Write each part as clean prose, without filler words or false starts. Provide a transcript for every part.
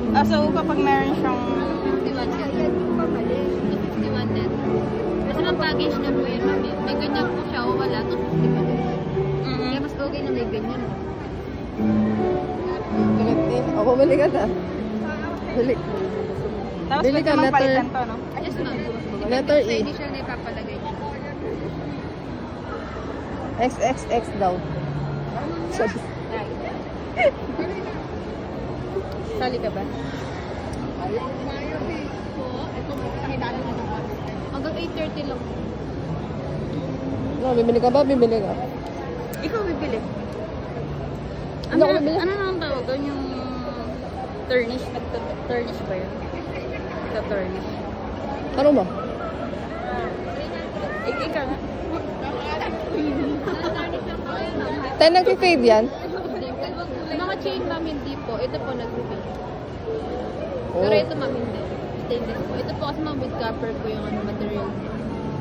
Ah, so kapag meron siyang 51 net. 51 net. Kasi ang package na po yun, mami. May ganyan po siya o wala, 250 pa din. Kaya mas okay na may ganyan. Galit eh. O, bumili ka na. Bili. tapos Bili pwede ka, magpalitan to, no? Yes, ma'am. Letter E. Hindi siya na ipapalagay niya. XXX daw. Sorry. Sali ka ba? Hanggang 8:30 lang. No, bibili ka ba? Bibili ka. Ikaw bibili. Hindi ako bibili. Ano nang tawag doon yung turnish? Turnish ba yun? Sa turnish. Ano mo? Ikaw nga. 10 nag-fade yan? Mga chain, ma'am, hindi po. Ito po nag-fade. Oh. Pero ito, ma'am, hindi. Stainless po. Ito po kasi, ma'am, with copper po yung material.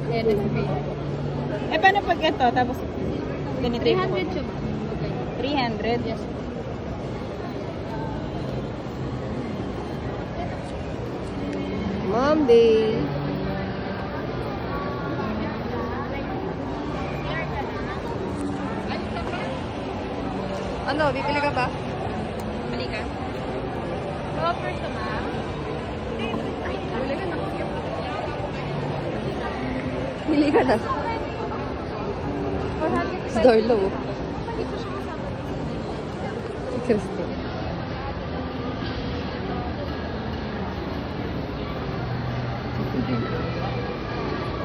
Kaya nag-fade. Eh, paano pag ito? Tapos, ganito yung 300 siya, ma'am. 300? Yes. Mom day. Ano, bibili ka ba? Mali ka? Proper to, ma'am. Bili ka na. Si Darlo. Si Christine.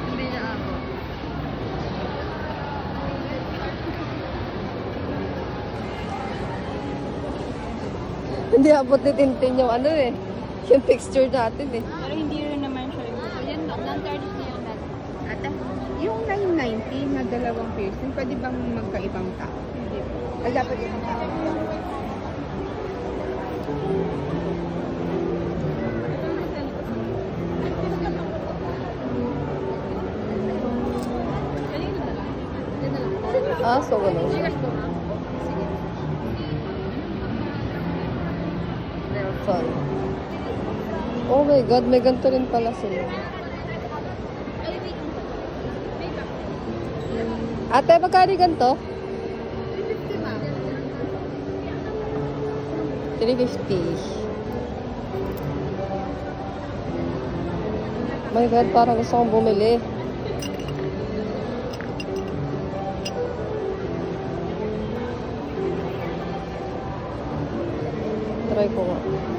Hindi na ako. Hindi abot ni Tintin yung ano eh. Yung texture natin eh. Pero hindi rin naman siya yung... Ayan, non-tarnish na yung natin. Ate, yung 990 na dalawang piercing, pwede bang magkaibang tao? Hindi. Ay, dapat ibang tao. Kanina na lang. Yan na lang. Ah, so ano? Cheers po, ma'am. Sige. Sorry. Oh my God, may ganito rin pala sila. Ay, wait. Wait lang. Ate, magkano ganito? 50, ma'am. 350. My God, parang gusto kong bumili. Try ko nga.